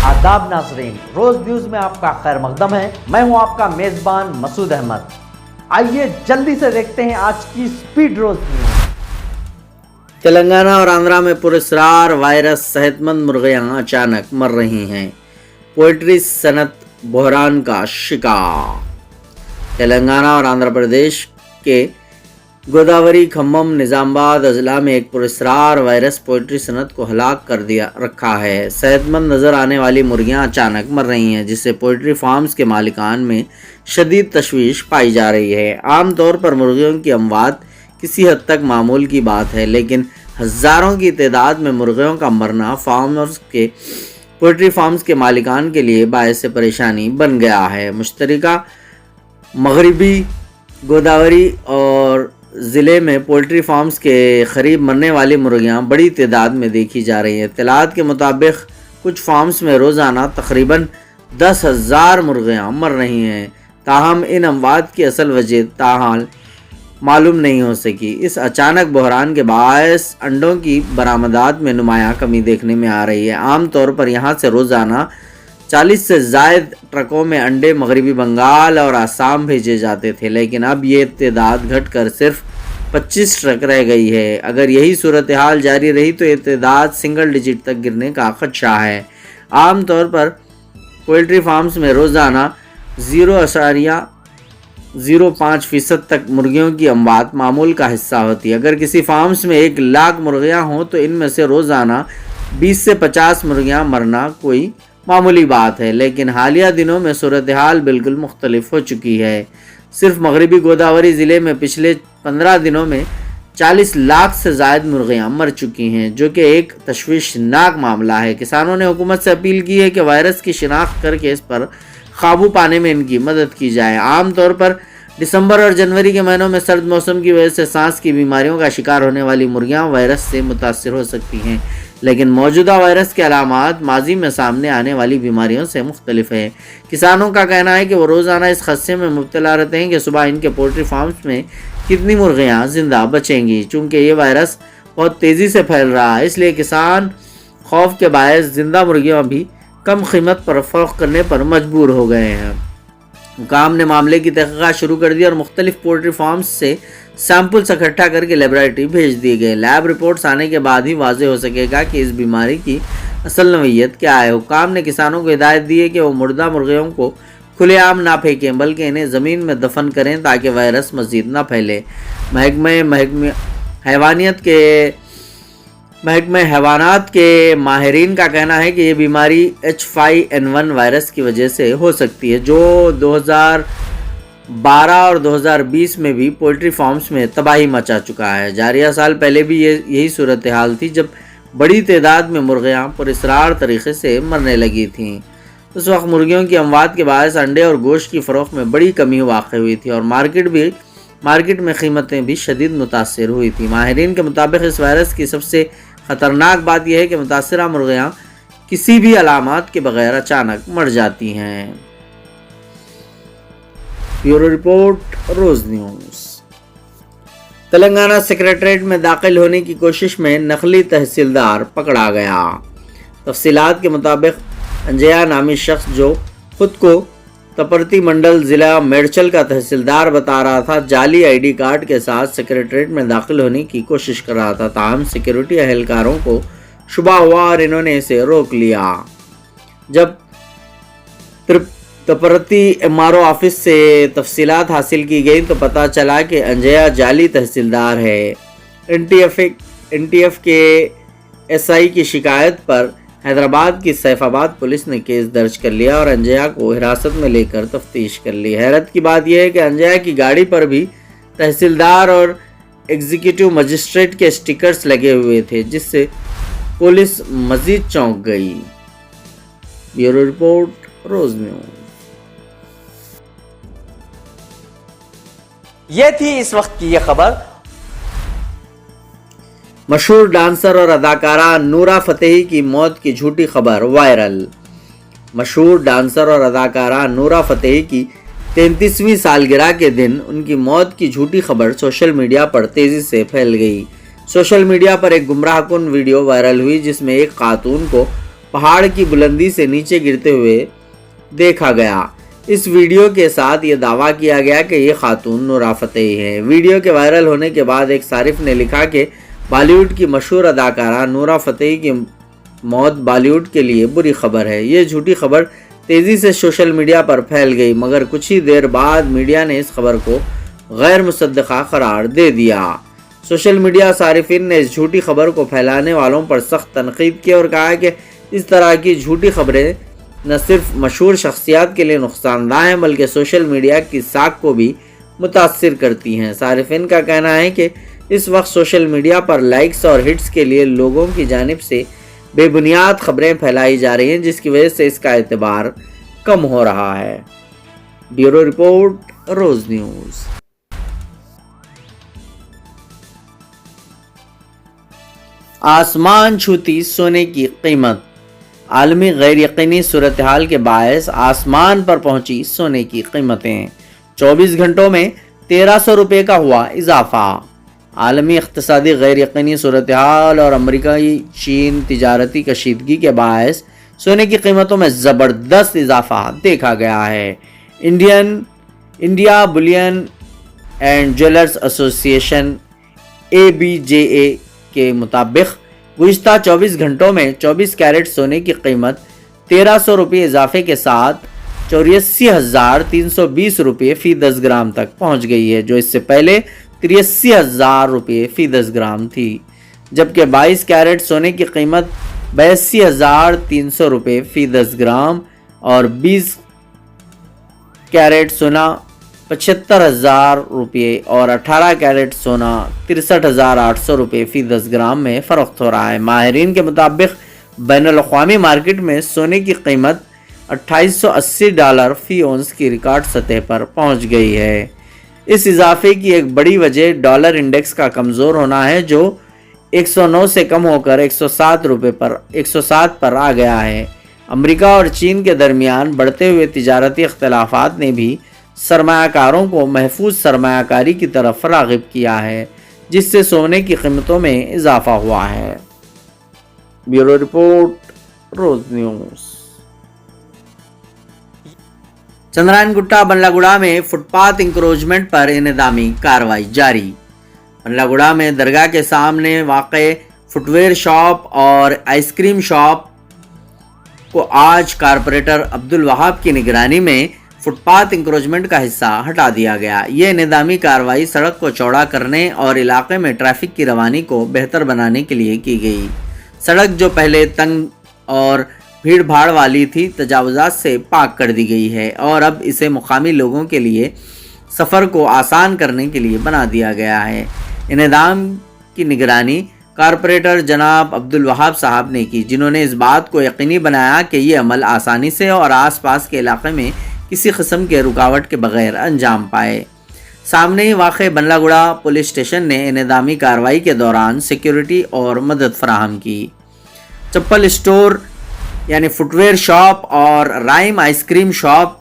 आदाब नाज़रीन, रोज न्यूज में आपका खैर मकदम है। मैं हूं आपका मेजबान मसूद अहमद। आइए जल्दी से देखते हैं आज की स्पीड रोज न्यूज। तेलंगाना और आंध्रा में पुरस्कार वायरस, सेहतमंद मुर्गियां अचानक मर रही हैं। पोल्ट्री सनत बहरान का शिकार। तेलंगाना और आंध्र प्रदेश के गोदावरी, खम्मम, निजामाबाद अजला में एक पुरस्कार वायरस पोल्ट्री सनत को हलाक कर दिया रखा है। सेहतमंद नज़र आने वाली मुर्गियां अचानक मर रही हैं, जिससे पोल्ट्री फार्म्स के मालिकान में शदीद तशवीश पाई जा रही है। आम तौर पर मुर्गियों की अमवात किसी हद तक मामूल की बात है, लेकिन हज़ारों की तादाद में मुर्गियों का मरना पोल्ट्री फार्म्स के मालिकान के लिए बायस परेशानी बन गया है। मुश्तरका मगरबी गोदावरी और ज़िले में पोल्ट्री फार्म्स के करीब मरने वाली मुर्गियां बड़ी तादाद में देखी जा रही हैं। इत्तलात के मुताबिक कुछ फार्म्स में रोज़ाना तकरीबन 10,000 मुर्गियां मर रही हैं। ताहम इन अमवात की असल वजह ताहाल मालूम नहीं हो सकी। इस अचानक बहरान के बायस अंडों की बरामदात में नुमायां कमी देखने में आ रही है। आम तौर पर यहाँ से रोज़ाना 40 से ज़ायद ट्रकों में अंडे मगरबी बंगाल और आसाम भेजे जाते थे, लेकिन अब ये तादाद घटकर सिर्फ 25 ट्रक रह गई है। अगर यही सूरत हाल जारी रही तो ये तादाद सिंगल डिजिट तक गिरने का खदशा है। आम तौर पर पोल्ट्री फार्म्स में रोज़ाना 0.05% तक मुर्गियों की अमवात मामूल का हिस्सा होती है। अगर किसी फार्म्स में 1 लाख मुर्गियाँ हों तो इनमें से रोज़ाना 20 से 50 मुर्गियाँ मरना कोई मामूली बात है, लेकिन हालिया दिनों में सूरत हाल बिल्कुल मुख्तलिफ हो चुकी है। सिर्फ मगरबी गोदावरी ज़िले में पिछले 15 दिनों में 40 लाख से ज़ायद मुर्गियाँ मर चुकी हैं, जो कि एक तशवीशनाक मामला है। किसानों ने हुकूमत से अपील की है कि वायरस की शिनाख्त करके इस पर काबू पाने में इनकी मदद की जाए। आम तौर पर दिसंबर और जनवरी के महीनों में सर्द मौसम की वजह से सांस की बीमारियों का शिकार होने वाली मुर्गियाँ वायरस से मुतासर हो सकती हैं, लेकिन मौजूदा वायरस के अलामात माजी में सामने आने वाली बीमारियों से मुख्तलिफ है। किसानों का कहना है कि वो रोज़ाना इस खदशे में मुब्तला रहते हैं कि सुबह इनके पोल्ट्री फार्म्स में कितनी मुर्गियाँ ज़िंदा बचेंगी। चूँकि ये वायरस बहुत तेज़ी से फैल रहा है, इसलिए किसान खौफ के बायस ज़िंदा मुर्गियाँ भी कम कीमत पर फ़रोख्त करने पर मजबूर हो गए हैं। हुकाम ने मामले की तहक़ीक़ात शुरू कर दी और मुख्तलिफ पोल्ट्री फार्म्स से सैंपल्स इकट्ठा करके लेबॉरेटरी भेज दिए गए। लैब रिपोर्ट्स आने के बाद ही वाज़ेह हो सकेगा कि इस बीमारी की असल नौइयत क्या है। हुकाम ने किसानों को हिदायत दी है कि वो मुर्दा मुर्गियों को खुलेआम ना फेंकें, बल्कि इन्हें ज़मीन में दफन करें ताकि वायरस मज़ीद ना फैले। महकमे हैवानात के माहिरीन का कहना है कि ये बीमारी H5N1 वायरस की वजह से हो सकती है, जो 2012 और 2020 में भी पोल्ट्री फार्म्स में तबाही मचा चुका है। जारिया साल पहले भी यही सूरत हाल थी, जब बड़ी तादाद में मुर्गियाँ पुरस्रार तरीक़े से मरने लगी थीं। उस वक्त मुर्गियों की अमवात के बायस अंडे और गोश्त की फ़रोख्त में बड़ी कमी वाक़ हुई थी और मार्केट में कीमतें भी शदीद मुतासर हुई थी। माहिरीन के मुताबिक इस वायरस की सबसे ख़तरनाक बात यह है कि मुतासरा मुर्गियाँ किसी भी अलामात के बगैर अचानक मर जाती हैं। ब्यूरो रिपोर्ट, रोज़ न्यूज़। तेलंगाना सेक्रेटरीट में दाखिल होने की कोशिश में नकली तहसीलदार पकड़ा गया। तफसीलात के मुताबिक अंजया नामी शख्स, जो खुद को तपरती मंडल ज़िला मेडचल का तहसीलदार बता रहा था, जाली ID कार्ड के साथ सेक्रेटरीट में दाखिल होने की कोशिश कर रहा था। ताहम सिक्योरिटी अहलकारों को शुबा हुआ और इन्होंने इसे रोक लिया। जब तपरती MRO ऑफिस से तफसीलात हासिल की गई तो पता चला कि अंजया जाली तहसीलदार है। NTF के SI की शिकायत पर हैदराबाद की सैफाबाद पुलिस ने केस दर्ज कर लिया और अंजया को हिरासत में लेकर तफ्तीश कर ली। हैरत की बात यह है कि अंजया की गाड़ी पर भी तहसीलदार और एग्जीक्यूटिव मजिस्ट्रेट के स्टिकर्स लगे हुए थे, जिससे पुलिस मजीद चौंक गई। ब्यूरो रिपोर्ट, रोज़ न्यूज़। ये थी इस वक्त की ये खबर। मशहूर डांसर और अदाकारा नूरा फतेही की मौत की झूठी खबर वायरल। मशहूर डांसर और अदाकारा नूरा फतेही की 33वीं सालगिरह के दिन उनकी मौत की झूठी खबर सोशल मीडिया पर तेज़ी से फैल गई। सोशल मीडिया पर एक गुमराहकुन वीडियो वायरल हुई जिसमें एक खातून को पहाड़ की बुलंदी से नीचे गिरते हुए देखा गया। इस वीडियो के साथ ये दावा किया गया कि ये खातून नूरा फतेही है। वीडियो के वायरल होने के बाद एक सारिफ ने लिखा कि बॉलीवुड की मशहूर अदाकारा नूरा फतेही की मौत बॉलीवुड के लिए बुरी खबर है। ये झूठी खबर तेज़ी से सोशल मीडिया पर फैल गई, मगर कुछ ही देर बाद मीडिया ने इस खबर को गैर मुसद्दक़ा करार दे दिया। सोशल मीडिया सारिफिन ने इस झूठी खबर को फैलाने वालों पर सख्त तनकीद की और कहा कि इस तरह की झूठी खबरें न सिर्फ मशहूर शख्सियात के लिए नुकसानदाह हैं बल्कि सोशल मीडिया की साख को भी मुतासिर करती हैं। सारिफिन का कहना है कि इस वक्त सोशल मीडिया पर लाइक्स और हिट्स के लिए लोगों की जानिब से बेबुनियाद खबरें फैलाई जा रही हैं, जिसकी वजह से इसका एतबार कम हो रहा है। ब्यूरो रिपोर्ट, रोज न्यूज़। आसमान छूती सोने की कीमत। आलमी गैर यकीनी सूरत हाल के बायस आसमान पर पहुंची सोने की कीमतें। 24 घंटों में 1300 रुपये का हुआ इजाफा। आलमी इक़्तिसादी गैर यकीनी सूरत हाल और अमरीकी चीन तिजारती कशीदगी के बायस सोने की कीमतों में ज़बरदस्त इजाफा देखा गया है। India Boolean and jewellers association ABJA के मुताबिक गुज़िश्ता 24 घंटों में 24 कैरेट सोने की कीमत 1300 रुपये इजाफे के साथ 84,320 रुपये फ़ी 10 ग्राम तक पहुंच गई है, जो इससे पहले 83,000 रुपये फ़ी 10 ग्राम थी। जबकि 22 कैरेट सोने की कीमत 82,300 रुपये फ़ी 10 ग्राम और 20 कैरेट सोना 75,000 रुपये और 18 कैरेट सोना 63,800 रुपये फ़ी 10 ग्राम में फ़रोख्त हो रहा है। माहिरीन के मुताबिक बैनुल अक़वामी मार्केट में सोने की कीमत $2880 फ़ी औंस की रिकॉर्ड सतह पर पहुंच गई है। इस इजाफे की एक बड़ी वजह डॉलर इंडेक्स का कमज़ोर होना है, जो 109 से कम होकर 107 पर आ गया है। अमेरिका और चीन के दरमियान बढ़ते हुए तिजारती इख्तिलाफात ने भी सरमायाकारों को महफूज सरमायाकारी की तरफ राग़िब किया है, जिससे सोने की कीमतों में इजाफा हुआ है। ब्यूरो रिपोर्ट, रोज न्यूज़। चंद्रायनगुट्टा बल्लागुड़ा में फुटपाथ इंक्रोचमेंट पर इंतजामी कार्रवाई जारी। बल्लागुड़ा में दरगाह के सामने वाक़े फुटवेयर शॉप और आइसक्रीम शॉप को आज कारपोरेटर अब्दुल वहाब की निगरानी में फुटपाथ इंक्रोचमेंट का हिस्सा हटा दिया गया। ये निज़ामी कार्रवाई सड़क को चौड़ा करने और इलाके में ट्रैफिक की रवानी को बेहतर बनाने के लिए की गई। सड़क जो पहले तंग और भीड़ भाड़ वाली थी, तजावुज़ात से पाक कर दी गई है और अब इसे मुकामी लोगों के लिए सफ़र को आसान करने के लिए बना दिया गया है। इंतज़ाम की निगरानी कारपोरेटर जनाब अब्दुल वहाब साहब ने की, जिन्होंने इस बात को यकीनी बनाया कि ये अमल आसानी से और आसपास के इलाके में किसी किस्म के रुकावट के बगैर अंजाम पाए। सामने ही वाक़े बल्लागुड़ा पुलिस स्टेशन ने इंतज़ामी कार्रवाई के दौरान सिक्योरिटी और मदद फराहम की। चप्पल स्टोर यानी फुटवेयर शॉप और राइम आइसक्रीम शॉप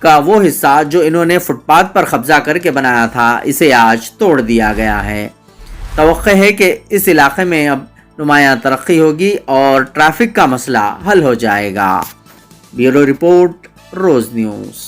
का वो हिस्सा जो इन्होंने फुटपाथ पर कब्जा करके बनाया था, इसे आज तोड़ दिया गया है। तवक्को है कि इस इलाके में अब नुमायां तरक्की होगी और ट्रैफिक का मसला हल हो जाएगा। ब्यूरो रिपोर्ट, रोज न्यूज़।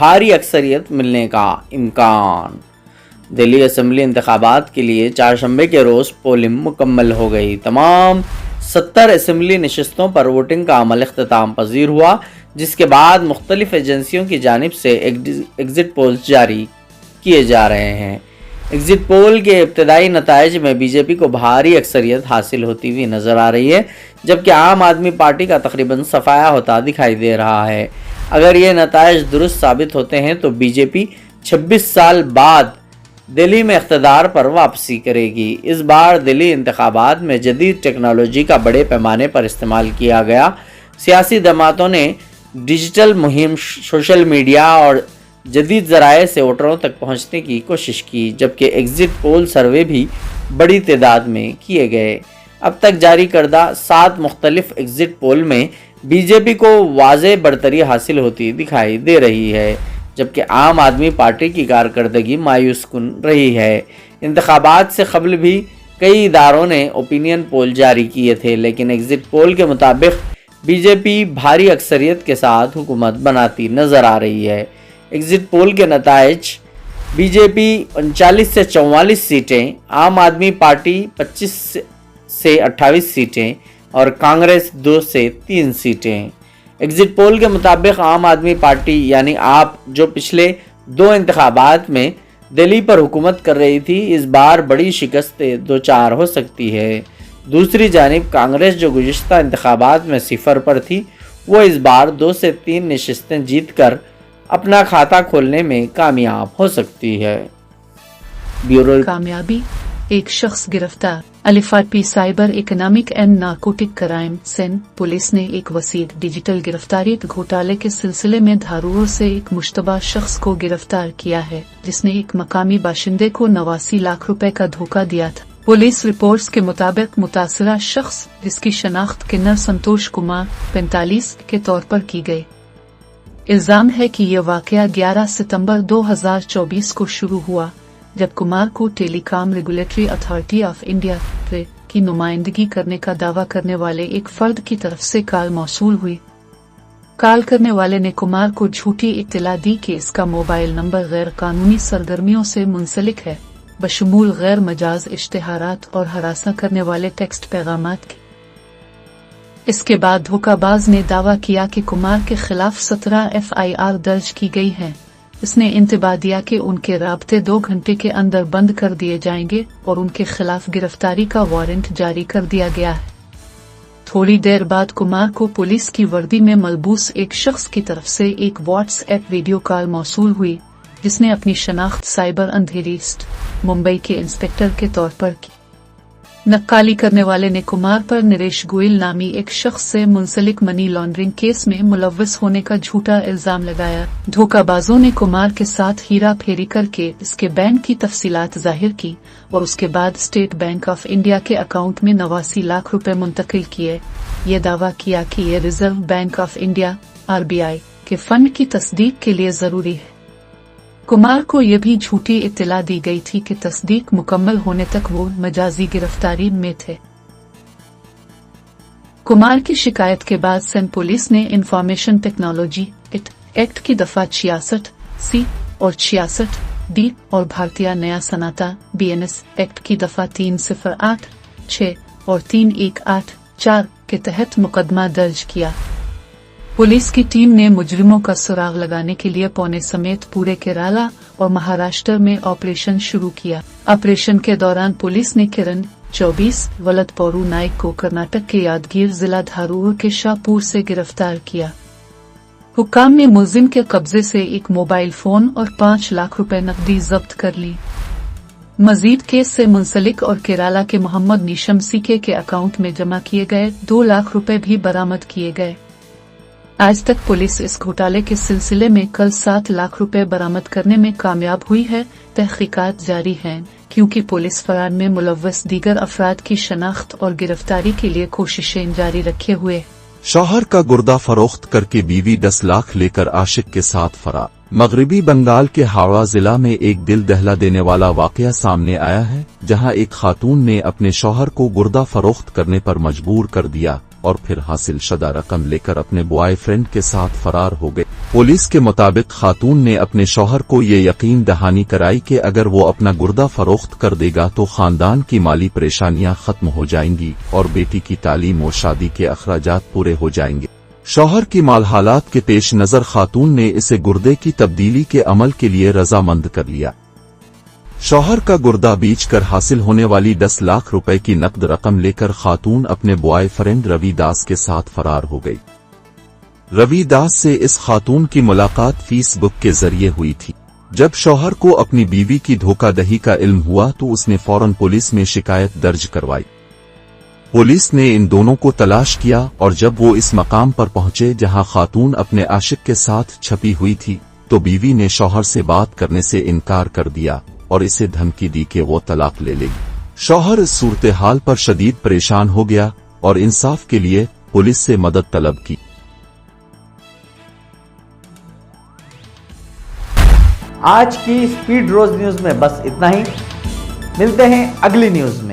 بھاری اکثریت ملنے کا امکان۔ دہلی اسمبلی انتخابات کے لیے چہارشنبے کے روز پولنگ مکمل ہو گئی۔ تمام 70 اسمبلی نشستوں پر ووٹنگ کا عمل اختتام پذیر ہوا، جس کے بعد مختلف ایجنسیوں کی جانب سے ایگزٹ پولز جاری کیے جا رہے ہیں۔ ایگزٹ پول کے ابتدائی نتائج میں بی جے پی کو بھاری اکثریت حاصل ہوتی ہوئی نظر آ رہی ہے، جبکہ عام آدمی پارٹی کا تقریباً صفایا ہوتا دکھائی دے رہا ہے۔ اگر یہ نتائج درست ثابت ہوتے ہیں تو بی جے پی 26 سال بعد دہلی میں اقتدار پر واپسی کرے گی۔ اس بار دہلی انتخابات میں جدید ٹیکنالوجی کا بڑے پیمانے پر استعمال کیا گیا۔ سیاسی جماعتوں نے ڈیجیٹل مہم، سوشل میڈیا اور جدید ذرائع سے ووٹروں تک پہنچنے کی کوشش کی، جبکہ ایگزٹ پول سروے بھی بڑی تعداد میں کیے گئے۔ اب تک جاری کردہ 7 مختلف ایگزٹ پول میں بی جے پی کو واضح برتری حاصل ہوتی دکھائی دے رہی ہے، جبکہ عام آدمی پارٹی کی کارکردگی مایوس کن رہی ہے۔ انتخابات سے قبل بھی کئی اداروں نے اوپینین پول جاری کیے تھے، لیکن ایگزٹ پول کے مطابق بی جے پی بھاری اکثریت کے ساتھ حکومت بناتی نظر آ رہی ہے۔ ایگزٹ پول کے نتائج: بی جے پی 39 سے 44 سیٹیں، عام آدمی پارٹی 25 سے 28 سیٹیں اور کانگریس 2 سے 3 سیٹیں۔ ایگزٹ پول کے مطابق عام آدمی پارٹی یعنی آپ، جو پچھلے 2 انتخابات میں دہلی پر حکومت کر رہی تھی، اس بار بڑی شکست دوچار ہو سکتی ہے۔ دوسری جانب کانگریس، جو گزشتہ انتخابات میں 0 پر تھی، وہ اس بار 2 سے 3 نشستیں جیت کر اپنا کھاتہ کھولنے میں کامیاب ہو سکتی ہے۔ بیورو کامیابی، ایک شخص گرفتار۔ الفاظ پی cyber economic and narcotic crime CEN police نے ایک وسیع ڈیجیٹل گرفتاری گھوٹالے کے سلسلے میں دھارور سے ایک مشتبہ شخص کو گرفتار کیا ہے، جس نے ایک مقامی باشندے کو 89 لاکھ روپے کا دھوکہ دیا تھا۔ پولیس رپورٹس کے مطابق متاثرہ شخص، جس کی شناخت کنر سنتوش کمار 45 کے طور پر کی گئی۔ الزام ہے کہ یہ واقعہ 11 ستمبر 2024 کو شروع ہوا، جب کمار کو ٹیلی کام ریگولیٹری اتھارٹی آف انڈیا کی نمائندگی کرنے کا دعویٰ کرنے والے ایک فرد کی طرف سے کال موصول ہوئی۔ کال کرنے والے نے کمار کو جھوٹی اطلاع دی کہ اس کا موبائل نمبر غیر قانونی سرگرمیوں سے منسلک ہے، بشمول غیر مجاز اشتہارات اور ہراساں کرنے والے ٹیکسٹ پیغامات کی۔ اس کے بعد دھوکہ باز نے دعویٰ کیا کہ کمار کے خلاف 17 FIR درج کی گئی ہے۔ اس نے انتباہ دیا کہ ان کے رابطے 2 گھنٹے کے اندر بند کر دیے جائیں گے اور ان کے خلاف گرفتاری کا وارنٹ جاری کر دیا گیا ہے۔ تھوڑی دیر بعد کمار کو پولیس کی وردی میں ملبوس ایک شخص کی طرف سے ایک واٹس ایپ ویڈیو کال موصول ہوئی، جس نے اپنی شناخت سائبر اندھیری اسٹ ممبئی کے انسپکٹر کے طور پر کی۔ نقالی کرنے والے نے کمار پر نریش گوئل نامی ایک شخص سے منسلک منی لانڈرنگ کیس میں ملوث ہونے کا جھوٹا الزام لگایا۔ دھوکہ بازوں نے کمار کے ساتھ ہیرا پھیری کر کے اس کے بینک کی تفصیلات ظاہر کی اور اس کے بعد اسٹیٹ بینک آف انڈیا کے اکاؤنٹ میں 89 لاکھ روپے منتقل کیے۔ یہ دعویٰ کیا کہ یہ reserve bank of India (RBI) کے فنڈ کی تصدیق کے لیے ضروری ہے۔ کمار کو یہ بھی جھوٹی اطلاع دی گئی تھی کہ تصدیق مکمل ہونے تک وہ مجازی گرفتاری میں تھے۔ کمار کی شکایت کے بعد سین پولیس نے انفارمیشن ٹیکنالوجی ایکٹ کی دفعہ 66C اور 66D اور بھارتیہ نیا صنعت BNS ایکٹ کی دفعہ 308(6) اور 3184 کے تحت مقدمہ درج کیا۔ پولیس کی ٹیم نے مجرموں کا سراغ لگانے کے لیے پونے سمیت پورے کیرالہ اور مہاراشٹر میں آپریشن شروع کیا۔ آپریشن کے دوران پولیس نے کرن 24 ولد پورو نائک کو کرناٹک کے یادگیر ضلع دھارور کے شاہ پور سے گرفتار کیا۔ حکام نے ملزم کے قبضے سے ایک موبائل فون اور 5 لاکھ روپے نقدی ضبط کر لی۔ مزید کیس سے منسلک اور کیرالہ کے محمد نیشم سیکے کے اکاؤنٹ میں جمع کیے گئے 2 لاکھ روپے بھی برآمد کیے گئے۔ آج تک پولیس اس گھوٹالے کے سلسلے میں کل 7 لاکھ روپے برآمد کرنے میں کامیاب ہوئی ہے۔ تحقیقات جاری ہیں کیونکہ پولیس فرار میں ملوث دیگر افراد کی شناخت اور گرفتاری کے لیے کوششیں جاری رکھے ہوئے۔ شوہر کا گردہ فروخت کر کے بیوی 10 لاکھ لے کر عاشق کے ساتھ فرار۔ مغربی بنگال کے ہاوڑہ ضلع میں ایک دل دہلا دینے والا واقعہ سامنے آیا ہے، جہاں ایک خاتون نے اپنے شوہر کو گردہ فروخت کرنے پر مجبور کر دیا، और फिर हासिल शुदा रकम लेकर अपने बॉयफ्रेंड के साथ फरार हो गए। पुलिस के मुताबिक खातून ने अपने शौहर को ये यकीन दहानी कराई कि अगर वो अपना गुर्दा फरोख्त कर देगा तो खानदान की माली परेशानियां खत्म हो जाएंगी और बेटी की तालीम और शादी के अखराजात पूरे हो जाएंगे। शौहर की माल हालात के पेश नजर खातून ने इसे गुर्दे की तब्दीली के अमल के लिए रजामंद कर लिया। शौहर का गुर्दा बीच कर हासिल होने वाली 10 लाख रुपए की नकद रकम लेकर खातून अपने बॉयफ्रेंड रवि दास के साथ फरार हो गई। रवि दास से इस खातून की मुलाकात फेसबुक के जरिए हुई थी। जब शौहर को अपनी बीवी की धोखाधड़ी का इल्म हुआ तो उसने फौरन पुलिस में शिकायत दर्ज करवाई। पुलिस ने इन दोनों को तलाश किया और जब वो इस मकाम पर पहुंचे जहां खातून अपने आशिक के साथ छपी हुई थी तो बीवी ने शौहर से बात करने से इनकार कर दिया और इसे धमकी दी कि वो तलाक ले लेगी। शौहर इस सूरत हाल पर शदीद परेशान हो गया और इंसाफ के लिए पुलिस से मदद तलब की। आज की स्पीड रोज न्यूज में बस इतना ही। मिलते हैं अगली न्यूज में।